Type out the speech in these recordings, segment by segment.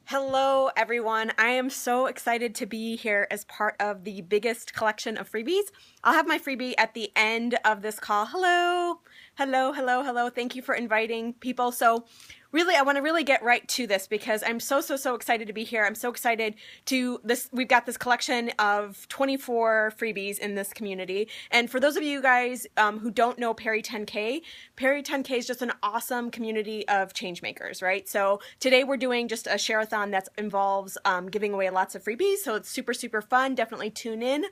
Hello, everyone. I am so excited to be here as part of the biggest collection of freebies. I'll have my freebie at the end of this call. Hello, hello, hello, hello. Thank you for inviting people. So really, I want to really get right to this because I'm so excited to be here. I'm so excited to this. We've got this collection of 24 freebies in this community. And for those of you guys who don't know Perry 10K, Perry 10K is just an awesome community of change makers, right? So today we're doing just a share-a-thon that involves giving away lots of freebies. So it's super fun. Definitely tune in.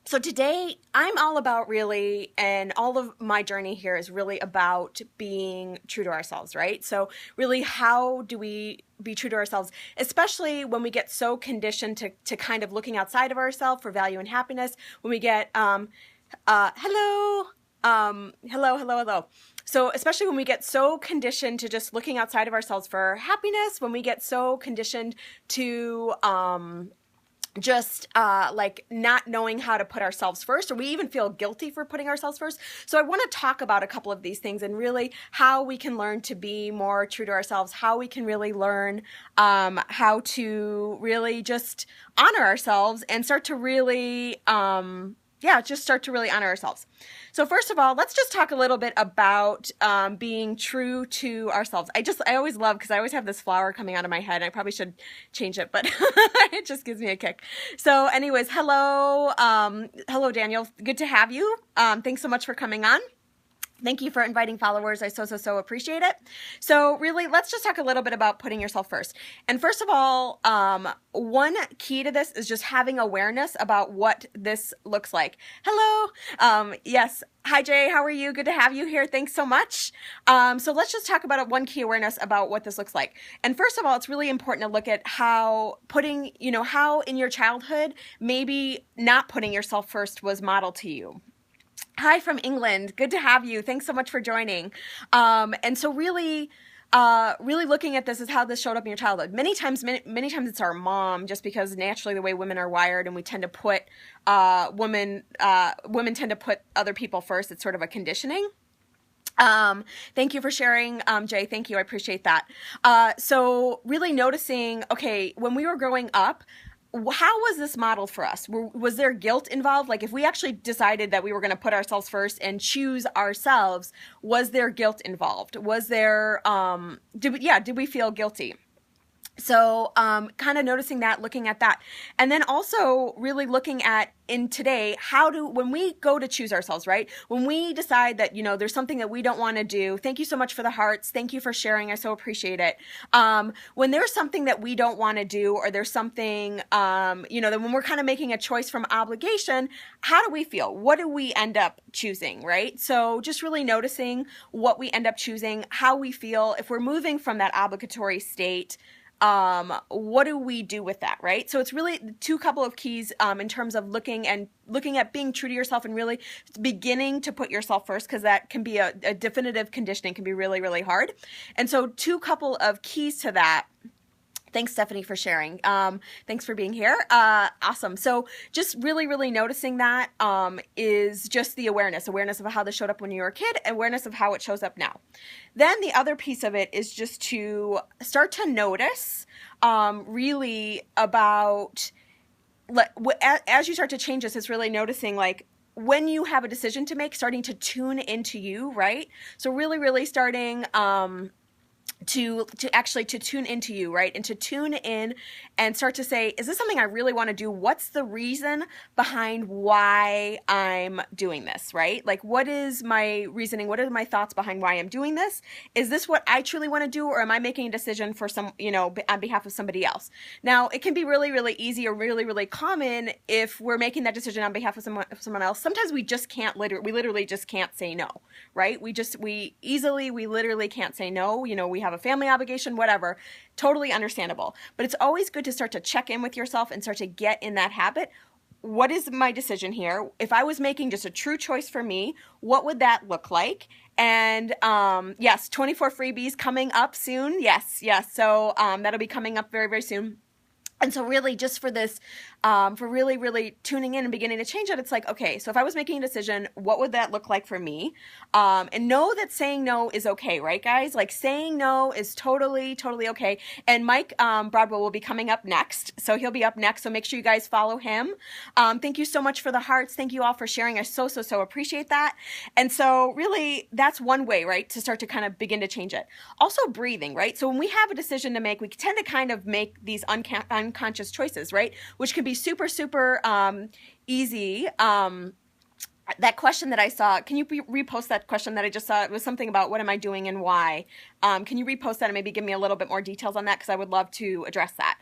So today I'm all about really, and all of my journey here is really about being true to ourselves, right? So really, how do we be true to ourselves, especially when we get so conditioned to kind of looking outside of ourselves for value and happiness, when we get, hello, hello. So especially when we get so conditioned to just looking outside of ourselves for happiness, when we get so conditioned to, like not knowing how to put ourselves first, or we even feel guilty for putting ourselves first. So I want to talk about a couple of these things and really how we can learn to be more true to ourselves, how we can really learn how to really just honor ourselves and start to really start to really honor ourselves. So first of all, let's just talk a little bit about being true to ourselves. I always love, because I always have this flower coming out of my head. I probably should change it, but it just gives me a kick. So anyways, hello, hello Daniel. Good to have you. Thanks so much for coming on. Thank you for inviting followers. I so appreciate it. So really, let's just talk a little bit about putting yourself first. And first of all, one key to this is just having awareness about what this looks like. Hello. Yes. Hi, Jay. How are you? Good to have you here. Thanks so much. So let's just talk about one key awareness about what this looks like. And first of all, it's really important to look at how how in your childhood, maybe not putting yourself first was modeled to you. Hi from England. Good to have you. Thanks so much for joining. And so really looking at this is how this showed up in your childhood. Many times it's our mom, just because naturally the way women are wired, and we tend to put women tend to put other people first. It's sort of a conditioning. Thank you for sharing, Jay. Thank you. I appreciate that. So really noticing, okay, when we were growing up, how was this modeled for us? Was there guilt involved? Like if we actually decided that we were going to put ourselves first and choose ourselves, was there guilt involved? Was there, did we feel guilty? So kind of noticing that, looking at that. And then also really looking at in today, when we go to choose ourselves, right? When we decide that, there's something that we don't want to do. Thank you so much for the hearts. Thank you for sharing. I so appreciate it. When there's something that we don't want to do, or there's something, that when we're kind of making a choice from obligation, how do we feel? What do we end up choosing, right? So just really noticing what we end up choosing, how we feel, if we're moving from that obligatory state, what do we do with that, right? So it's really couple of keys in terms of looking at being true to yourself and really beginning to put yourself first, because that can be a definitive conditioning, can be really hard. And so couple of keys to that. Thanks, Stephanie, for sharing. Thanks for being here. Awesome. So just really noticing that is just the awareness of how this showed up when you were a kid, awareness of how it shows up now. Then the other piece of it is just to start to notice really about, as you start to change this, it's really noticing like, when you have a decision to make, starting to tune into you, right? So really starting to tune into you, right? And to tune in and start to say, is this something I really want to do? What's the reason behind why I'm doing this, right? Like, what is my reasoning? What are my thoughts behind why I'm doing this? Is this what I truly want to do? Or am I making a decision for on behalf of somebody else? Now, it can be really really really common if we're making that decision on behalf of someone else. Sometimes we just can't we literally just can't say no, right? We literally can't say no. We have a family obligation, whatever, totally understandable. But it's always good to start to check in with yourself and start to get in that habit. What is my decision here? If I was making just a true choice for me, what would that look like? And yes, 24 freebies coming up soon. Yes. So that'll be coming up very soon. And so really just for this for really, really tuning in and beginning to change it. It's like, okay, so if I was making a decision, what would that look like for me? And know that saying no is okay, right, guys? Like saying no is totally, totally okay. And Mike Broadwell will be coming up next. So he'll be up next. So make sure you guys follow him. Thank you so much for the hearts. Thank you all for sharing. I so, so, so appreciate that. And so really that's one way, right, to start to kind of begin to change it. Also breathing, right? So when we have a decision to make, we tend to kind of make these unconscious choices, right? Which can be super, super easy. That question that I saw, can you repost that question that I just saw? It was something about what am I doing and why? Can you repost that and maybe give me a little bit more details on that? Because I would love to address that.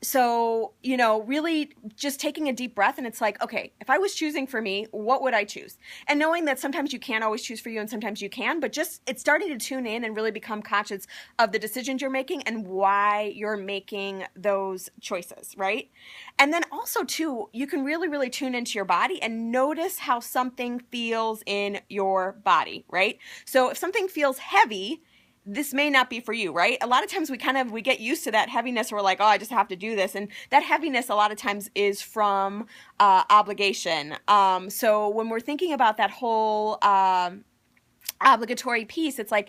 So, really just taking a deep breath, and it's like, okay, if I was choosing for me, what would I choose? And knowing that sometimes you can't always choose for you and sometimes you can, but just it's starting to tune in and really become conscious of the decisions you're making and why you're making those choices, right? And then also too, you can really, really tune into your body and notice how something feels in your body, right? So if something feels heavy, this may not be for you, right? A lot of times we get used to that heaviness. We're like, oh, I just have to do this. And that heaviness a lot of times is from obligation. So when we're thinking about that whole obligatory piece, it's like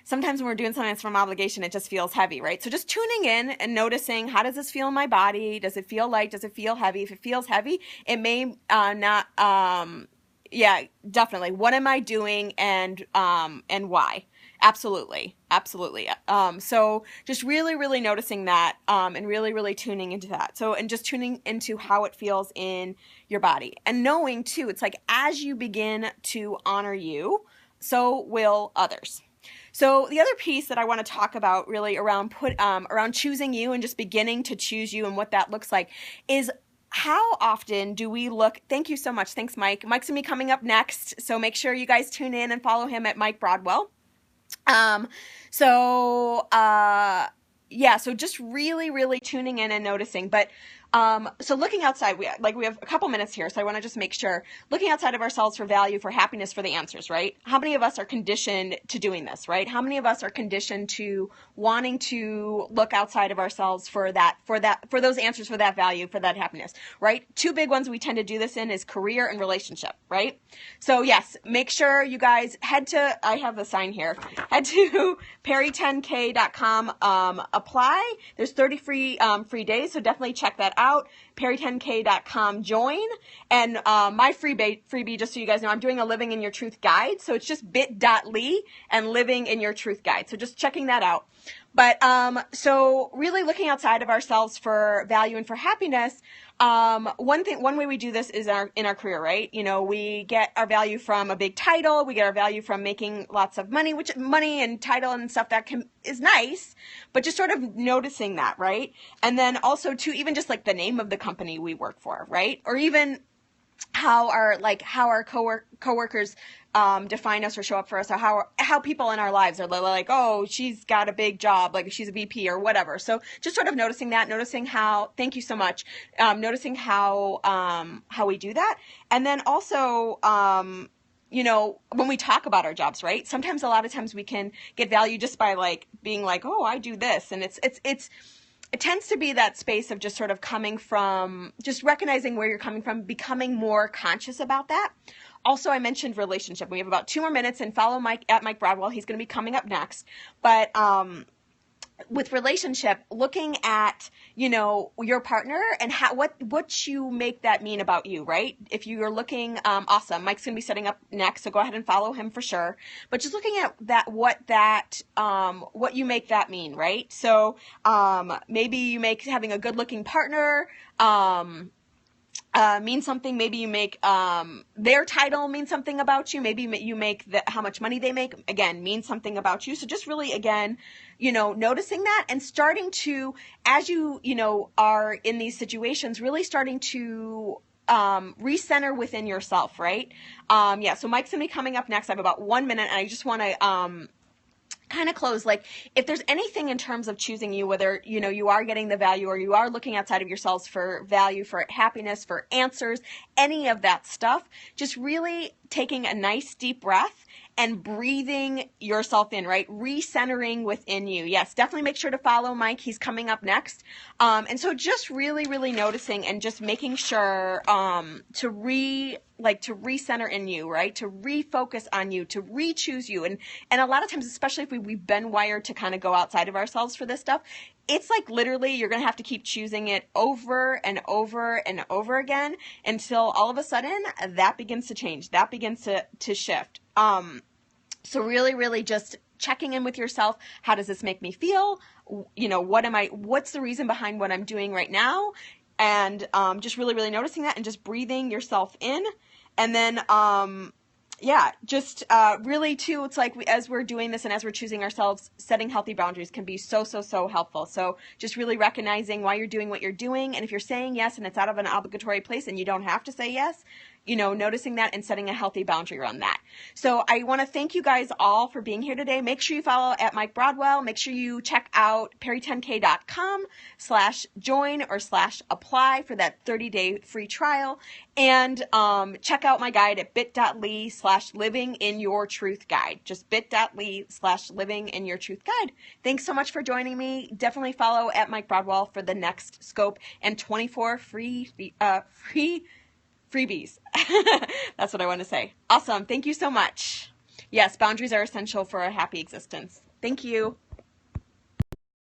sometimes when we're doing something that's from obligation, it just feels heavy, right? So just tuning in and noticing, how does this feel in my body? Does it feel light? Does it feel heavy? If it feels heavy, it may not, yeah, definitely. What am I doing and why? Absolutely. Absolutely. So just really, really noticing that, and really, really tuning into that. So, and just tuning into how it feels in your body and knowing too, it's like, as you begin to honor you, so will others. So the other piece that I want to talk about really around choosing you and just beginning to choose you and what that looks like is how often do we look, thank you so much. Thanks, Mike. Mike's going to be coming up next. So make sure you guys tune in and follow him at Mike Broadwell. So just really, really tuning in and noticing. But so looking outside, we have a couple minutes here, so I want to just make sure, looking outside of ourselves for value, for happiness, for the answers, right? How many of us are conditioned to doing this, right? How many of us are conditioned to wanting to look outside of ourselves for those answers, for that value, for that happiness, right? Two big ones we tend to do this in is career and relationship, right? So yes, make sure you guys I have a sign here, head to perry10k.com, apply. There's 30 free days, so definitely check that out. perry10k.com, join. And my freebie, just so you guys know, I'm doing a Living in Your Truth guide. So it's just bit.ly and Living in Your Truth guide. So just checking that out. But so really looking outside of ourselves for value and for happiness. One way we do this is in our career, right? We get our value from a big title. We get our value from making lots of money, which money and title and stuff is nice, but just sort of noticing that, right? And then also too, even just like the name of the company we work for, right? Or even how our coworkers define us or show up for us, or how people in our lives are like, oh, she's got a big job, like she's a VP or whatever. So just sort of noticing how, thank you so much, noticing how we do that. And then also, when we talk about our jobs, right? Sometimes a lot of times we can get value just by like being like, oh, I do this. And it tends to be that space of just sort of coming from, just recognizing where you're coming from, becoming more conscious about that. Also, I mentioned relationship. We have about 2 more minutes, and follow Mike at Mike Broadwell. He's going to be coming up next. But with relationship, looking at, your partner and what you make that mean about you, right? If you're looking, awesome. Mike's going to be setting up next, so go ahead and follow him for sure. But just looking at what you make that mean, right? So maybe you make having a good looking partner mean something. Maybe you make their title mean something about you. Maybe you make how much money they make, again, mean something about you. So just really, again, noticing that and starting to, as you are in these situations, really starting to recenter within yourself, right? So Mike's gonna be coming up next. I have about 1 minute, and I just want to kind of close, like, if there's anything in terms of choosing you, whether you are getting the value or you are looking outside of yourselves for value, for happiness, for answers, any of that stuff, just really taking a nice deep breath and breathing yourself in, right? Recentering within you. Yes, definitely make sure to follow Mike. He's coming up next. And so just really, really noticing and just making sure to recenter in you, right? To refocus on you, to re-choose you. And a lot of times, especially if we've been wired to kind of go outside of ourselves for this stuff, it's like literally you're going to have to keep choosing it over and over and over again until all of a sudden that begins to change. That begins to shift. So really, really just checking in with yourself. How does this make me feel? You know, what's the reason behind what I'm doing right now? And just really, really noticing that and just breathing yourself in. And then, just really too, it's like as we're doing this and as we're choosing ourselves, setting healthy boundaries can be so, so, so helpful. So just really recognizing why you're doing what you're doing. And if you're saying yes and it's out of an obligatory place and you don't have to say yes, you know, noticing that and setting a healthy boundary around that. So I want to thank you guys all for being here today. Make sure you follow at Mike Broadwell. Make sure you check out perry10k.com/join or /apply for that 30-day free trial. And check out my guide at bit.ly/living-in-your-truth-guide. Just bit.ly/living-in-your-truth-guide. Thanks so much for joining me. Definitely follow at Mike Broadwell for the next scope and 24 free freebies. That's what I want to say. Awesome. Thank you so much. Yes, boundaries are essential for a happy existence. Thank you.